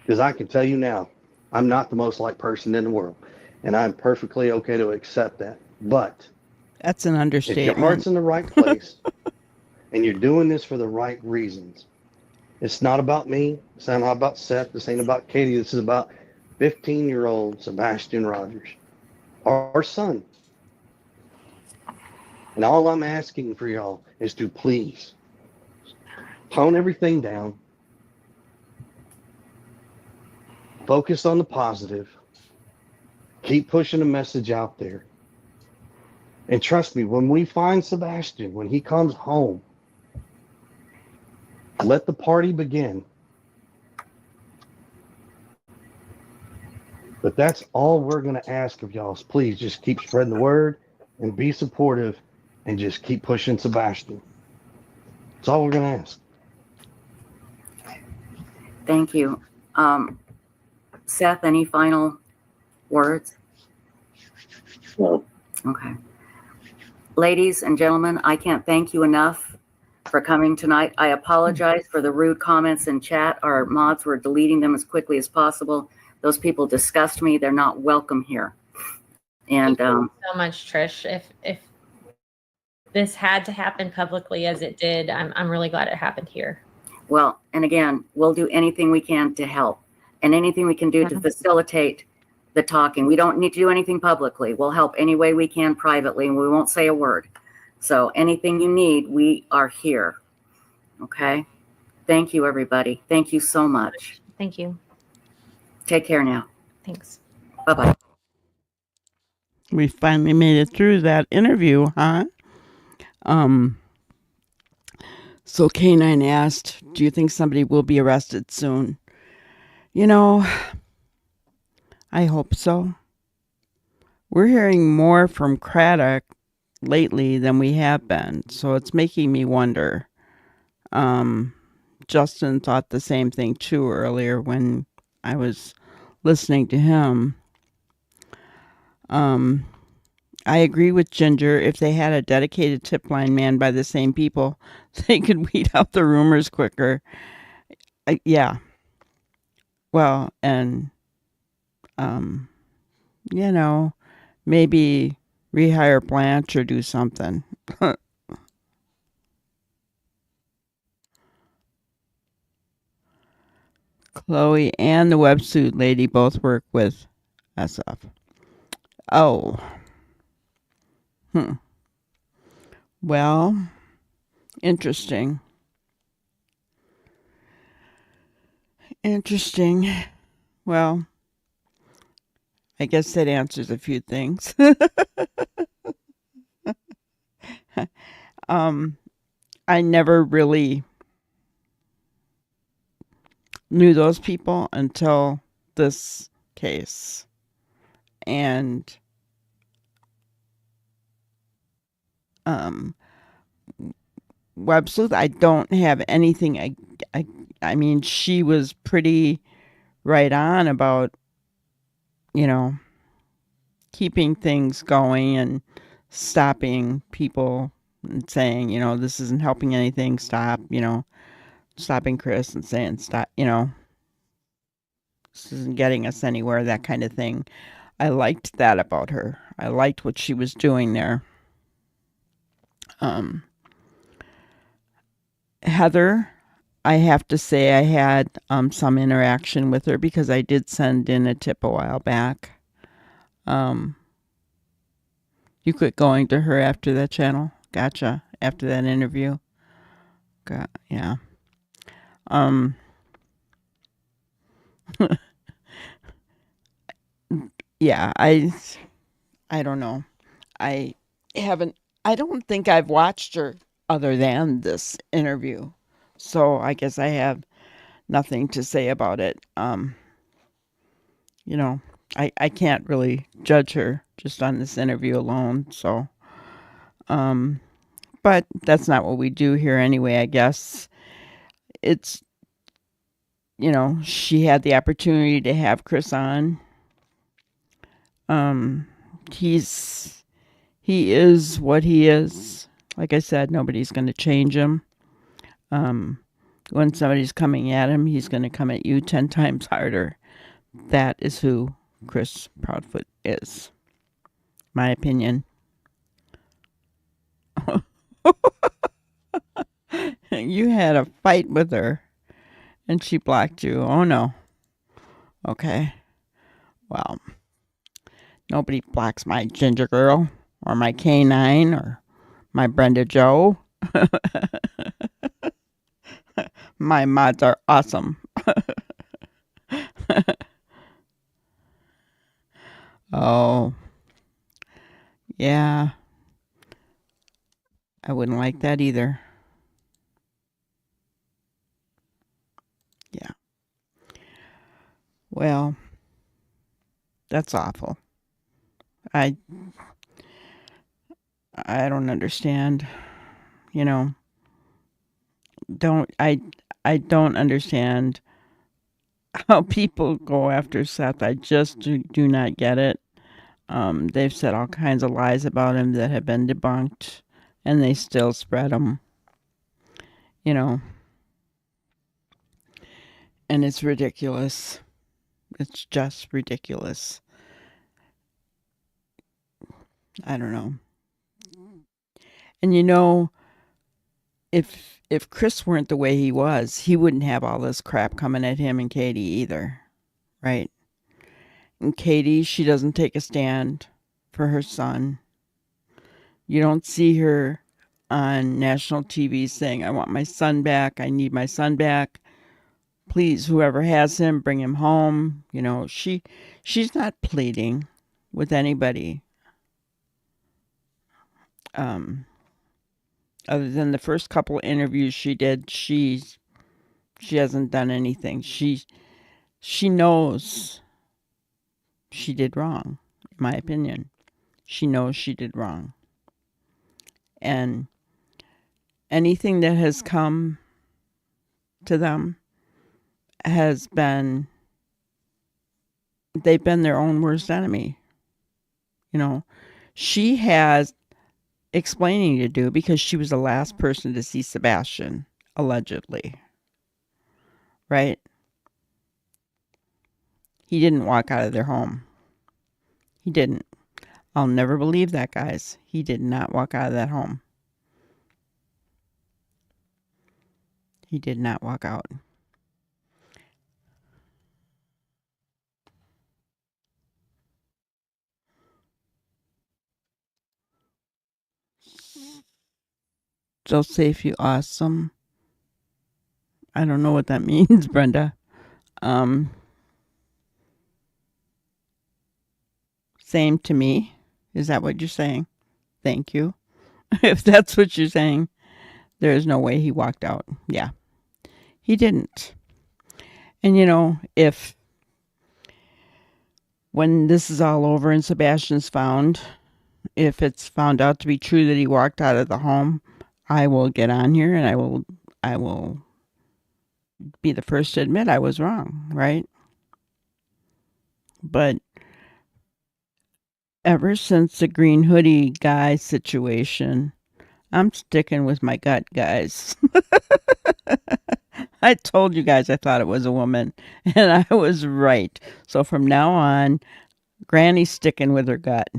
because I can tell you now, I'm not the most liked person in the world, and I'm perfectly okay to accept that. But that's an understatement. If your heart's in the right place and you're doing this for the right reasons, it's not about me. It's not about Seth. This ain't about Katie. This is about 15-year-old Sebastian Rogers, our son. And all I'm asking for y'all is to please tone everything down. Focus on the positive. Keep pushing the message out there. And trust me, when we find Sebastian, when he comes home, let the party begin. But that's all we're going to ask of y'all is please just keep spreading the word and be supportive and just keep pushing Sebastian. That's all we're going to ask. Thank you. Seth, any final words? No. Okay. Ladies and gentlemen, I can't thank you enough for coming tonight. I apologize for the rude comments in chat. Our mods were deleting them as quickly as possible. Those people disgust me. They're not welcome here. And Thank you so much, Trish. If this had to happen publicly as it did, I'm really glad it happened here. well, and again, we'll do anything we can to help and anything we can do to facilitate the talking. We don't need to do anything publicly. We'll help any way we can privately, and we won't say a word. So anything you need, we are here. Okay? Thank you, everybody. Thank you so much. Thank you. Take care now. Thanks. Bye-bye. We finally made it through that interview, huh? So K9 asked, do you think somebody will be arrested soon? You know, I hope so. We're hearing more from Craddock lately than we have been, so it's making me wonder. Justin thought the same thing too earlier when I was listening to him. I agree with Ginger. If they had a dedicated tip line manned by the same people, they could weed out the rumors quicker. Yeah. Well, and, you know, maybe rehire Blanche or do something. Chloe and the websuit lady both work with SF. Oh. Well, interesting. Well, I guess that answers a few things. I never really knew those people until this case. And Websleuth, I don't have anything. I mean, she was pretty right on about, you know, keeping things going and stopping people and saying, you know, this isn't helping anything. Stop, you know, stopping Chris and saying, stop, you know, this isn't getting us anywhere, that kind of thing. I liked that about her. I liked what she was doing there. Heather, I have to say I had some interaction with her because I did send in a tip a while back. You quit going to her after that channel? Gotcha. After that interview? Yeah. Yeah, I don't know. I don't think I've watched her other than this interview. So I guess I have nothing to say about it. You know, I can't really judge her just on this interview alone. So, but that's not what we do here anyway, I guess. It's, you know, she had the opportunity to have Chris on. He is what he is. Like I said, nobody's going to change him. When somebody's coming at him, he's going to come at you 10 times harder. That is who Chris Proudfoot is. My opinion. You had a fight with her and she blocked you. Oh no. Okay. Well, nobody blocks my Ginger Girl or my K9 or my Brenda Joe. My mods are awesome. Oh, yeah. I wouldn't like that either. Yeah. Well, That's awful. I don't understand. You know, don't I don't understand how people go after Seth. I just do not get it. They've said all kinds of lies about him that have been debunked, and they still spread them. You know, and it's ridiculous. It's just ridiculous. I don't know. And you know, if Chris weren't the way he was, he wouldn't have all this crap coming at him and Katie either, right? And Katie, she doesn't take a stand for her son. You don't see her on national TV saying, I want my son back. I need my son back. Please, whoever has him, bring him home. You know, she's not pleading with anybody. Other than the first couple of interviews she did, she hasn't done anything. She knows she did wrong, in my opinion. She knows she did wrong. And anything that has come to them has been, they've been their own worst enemy. You know, she has explaining to do because she was the last person to see Sebastian, allegedly. Right? He didn't walk out of their home. He didn't. I'll never believe that, guys. He did not walk out of that home. He did not walk out. So safe, you awesome. I don't know what that means, Brenda. Same to me. Is that what you're saying? Thank you. If that's what you're saying, there is no way he walked out. Yeah, he didn't. And you know, if when this is all over and Sebastian's found, if it's found out to be true that he walked out of the home, I will get on here and I will be the first to admit I was wrong, right? But ever since the green hoodie guy situation, I'm sticking with my gut, guys. I told you guys I thought it was a woman, and I was right. So from now on, Granny's sticking with her gut.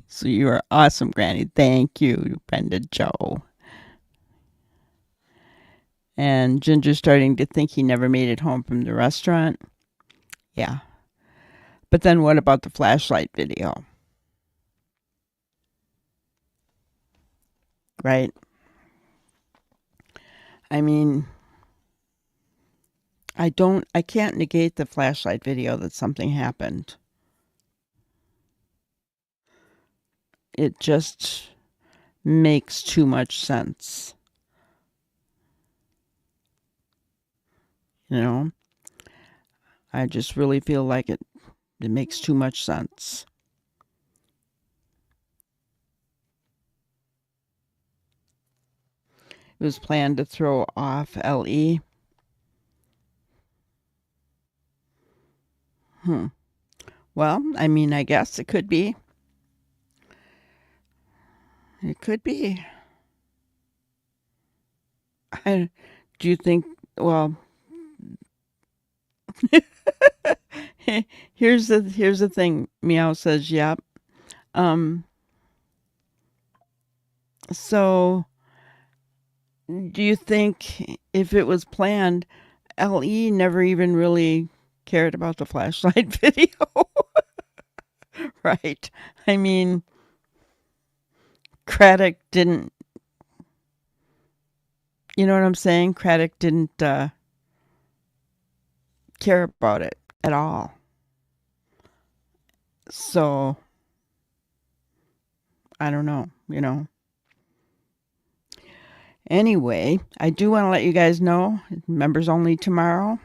So you are awesome, Granny. Thank you, Brenda Joe. And Ginger's starting to think he never made it home from the restaurant. Yeah. But then what about the flashlight video? Right? I mean, I can't negate the flashlight video that something happened. It just makes too much sense. You know? I just really feel like it makes too much sense. It was planned to throw off LE. Well, I mean, I guess it could be. It could be. Do you think, well, here's the thing. Meow says, yep. So do you think if it was planned, LE never even really cared about the flashlight video? Right? I mean, Craddock didn't, you know what I'm saying? Craddock didn't care about it at all. So, I don't know, you know. Anyway, I do want to let you guys know, members only tomorrow,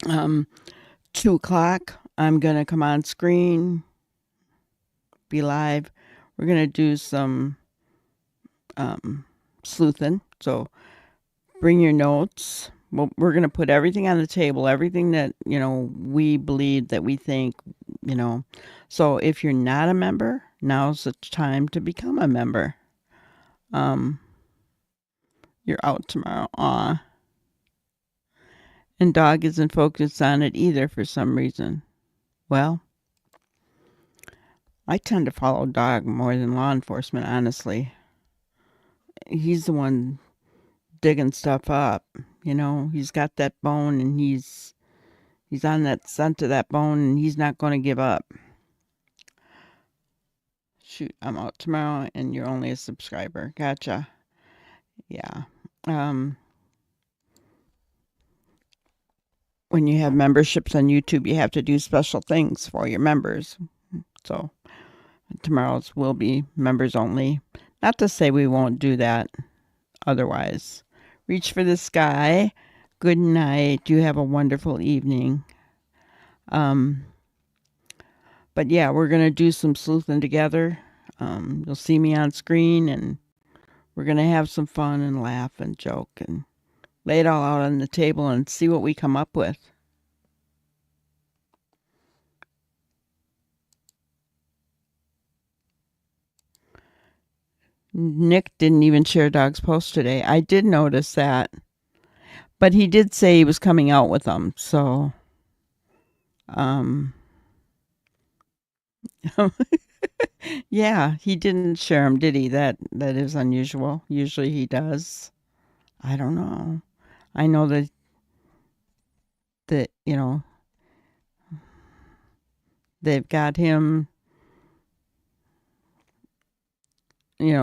2 o'clock I'm going to come on screen, be live. We're going to do some sleuthing. So bring your notes. Well, we're going to put everything on the table, everything that, we believe, that we think, So if you're not a member, now's the time to become a member. You're out tomorrow. Aw. And Dog isn't focused on it either for some reason. Well, I tend to follow Dog more than law enforcement, honestly. He's the one digging stuff up. He's got that bone, and he's on that scent of that bone, and he's not going to give up. Shoot, I'm out tomorrow, and you're only a subscriber. Gotcha. Yeah. When you have memberships on YouTube, you have to do special things for your members. So tomorrow's will be members only. Not to say we won't do that otherwise. Reach for the sky. Good night. You have a wonderful evening. But yeah, we're going to do some sleuthing together. You'll see me on screen, and we're going to have some fun and laugh and joke and lay it all out on the table and see what we come up with. Nick didn't even share Dog's post today. I did notice that. But he did say he was coming out with them, so yeah, he didn't share them, did he? That is unusual. Usually he does. I don't know. I know that they've got him,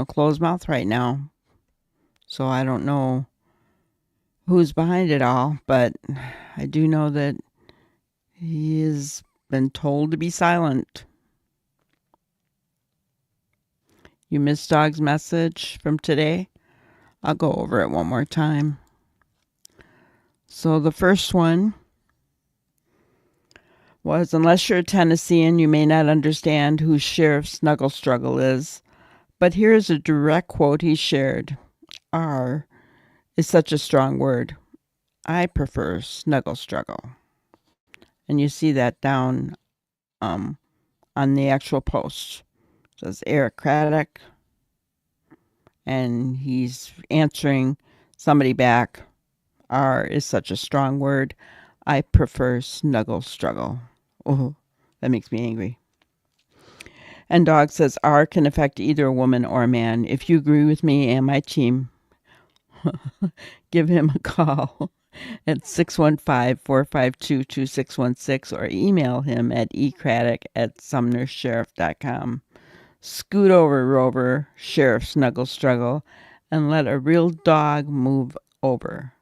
closed mouth right now. So I don't know who's behind it all, but I do know that he has been told to be silent. You missed Dog's message from today? I'll go over it one more time. So the first one was, unless you're a Tennessean, you may not understand who Sheriff Snuggle Struggle is. But here's a direct quote he shared. R is such a strong word. I prefer Snuggle Struggle. And you see that down on the actual post. It says Eric Craddock. And he's answering somebody back. R is such a strong word. I prefer Snuggle Struggle. Oh, that makes me angry. And Dog says R can affect either a woman or a man. If you agree with me and my team, give him a call at 615-452-2616 or email him at ecraddock@sumnersheriff.com. Scoot over, Rover, Sheriff Snuggle Struggle, and let a real dog move over.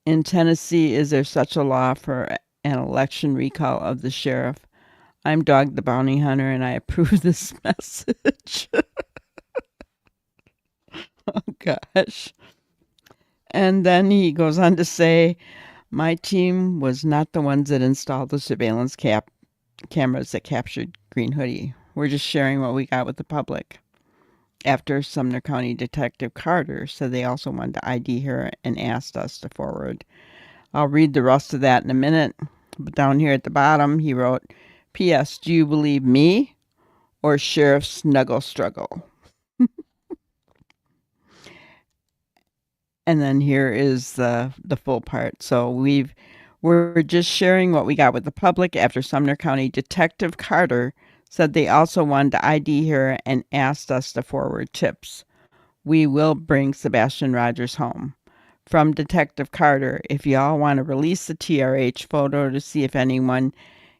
In Tennessee, is there such a law for an election recall of the sheriff? I'm Dog the Bounty Hunter, and I approve this message. Oh, gosh. And then he goes on to say, my team was not the ones that installed the surveillance cameras that captured Green Hoodie. We're just sharing what we got with the public. After Sumner County Detective Carter said they also wanted to ID her and asked us to forward. I'll read the rest of that in a minute. But down here at the bottom, he wrote, P.S. Do you believe me or Sheriff Snuggle Struggle? And then here is the full part. So we're just sharing what we got with the public after Sumner County Detective Carter said they also wanted to ID her and asked us to forward tips. We will bring Sebastian Rogers home. From Detective Carter, if y'all want to release the TRH photo to see if anyone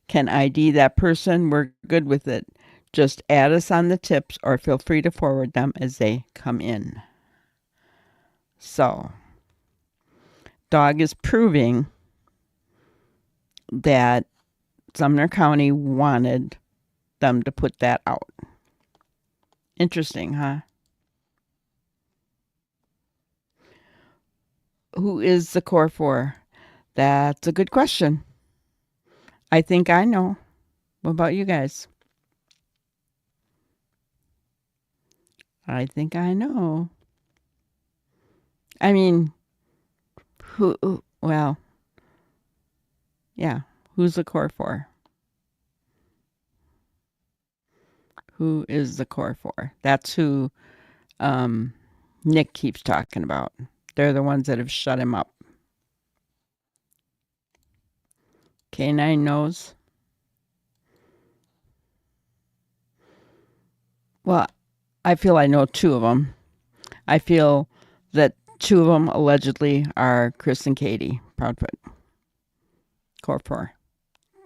can ID that person, we're good with it. Just add us on the tips or feel free to forward them as they come in. So, Dog is proving that Sumner County wanted them to put that out. Interesting, huh? Who is the core for? That's a good question. I think I know. What about you guys? I think I know. I mean, well, yeah, who's the core for? Who is the core for? That's who Nick keeps talking about. They're the ones that have shut him up. K9 knows. Well, I feel I know two of them. I feel that two of them allegedly are Chris and Katie Proudfoot. Core 4.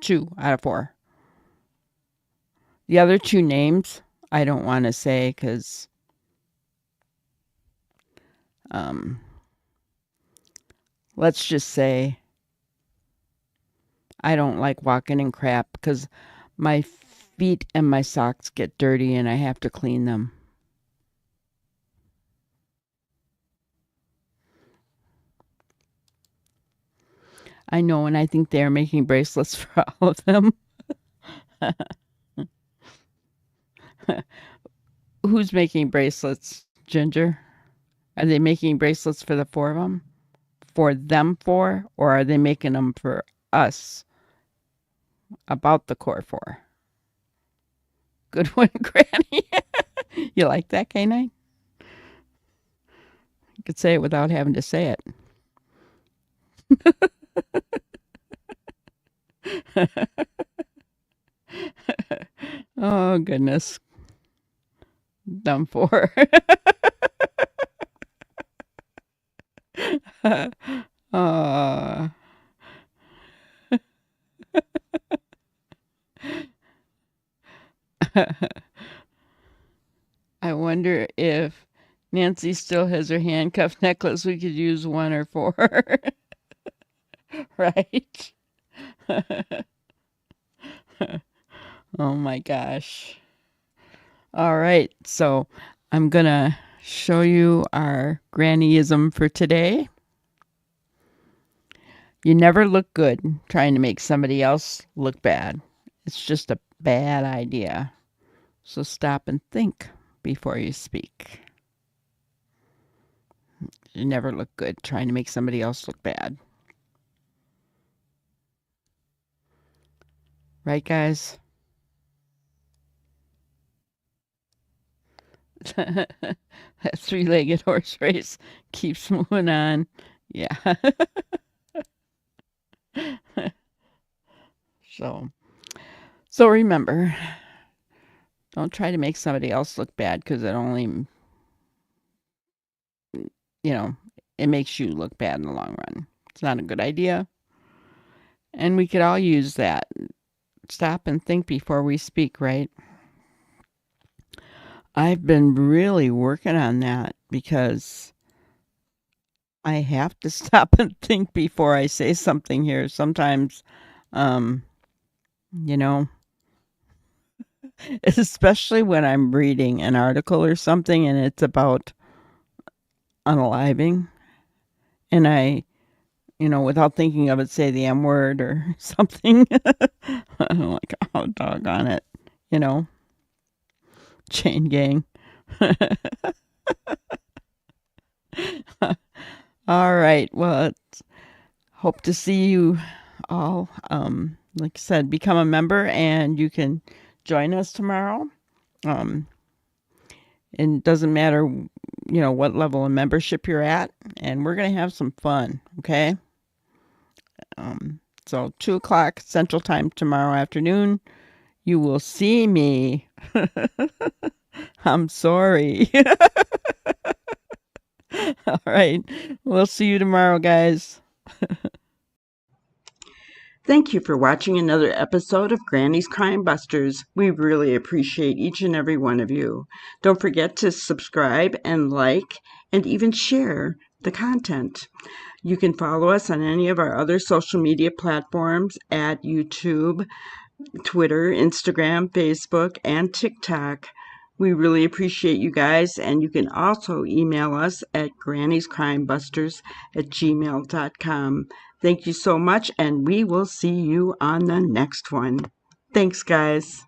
2 out of 4. The other two names I don't want to say because let's just say I don't like walking in crap because my feet and my socks get dirty and I have to clean them. I know, and I think they're making bracelets for all of them. Who's making bracelets, Ginger? Are they making bracelets for the four of them? For them four? Or are they making them for us? About the core four? Good one, Granny. You like that, K9? You could say it without having to say it. Oh, goodness. Dumb four. I wonder if Nancy still has her handcuff necklace. We could use 1 or 4. Right? Oh my gosh. All right. So I'm going to show you our grannyism for today. You never look good trying to make somebody else look bad. It's just a bad idea. So stop and think before you speak. You never look good trying to make somebody else look bad. Right, guys? That three-legged horse race keeps moving on. Yeah. So remember, don't try to make somebody else look bad because it only, it makes you look bad in the long run. It's not a good idea. And we could all use that. Stop and think before we speak, right? I've been really working on that because I have to stop and think before I say something here. Sometimes, especially when I'm reading an article or something and it's about unaliving, and I, without thinking of it, say the M word or something. I'm like, oh, doggone it, chain gang. All right. Well, hope to see you all. Like I said, become a member and you can join us tomorrow. And it doesn't matter, what level of membership you're at, and we're going to have some fun. Okay. So 2:00 Central Time tomorrow afternoon, you will see me. I'm sorry. All right. We'll see you tomorrow, guys. Thank you for watching another episode of Granny's Crime Busters. We really appreciate each and every one of you. Don't forget to subscribe and like and even share the content. You can follow us on any of our other social media platforms at YouTube, Twitter, Instagram, Facebook, and TikTok. We really appreciate you guys, and you can also email us at granny'scrimebusters@gmail.com. Thank you so much, and we will see you on the next one. Thanks, guys.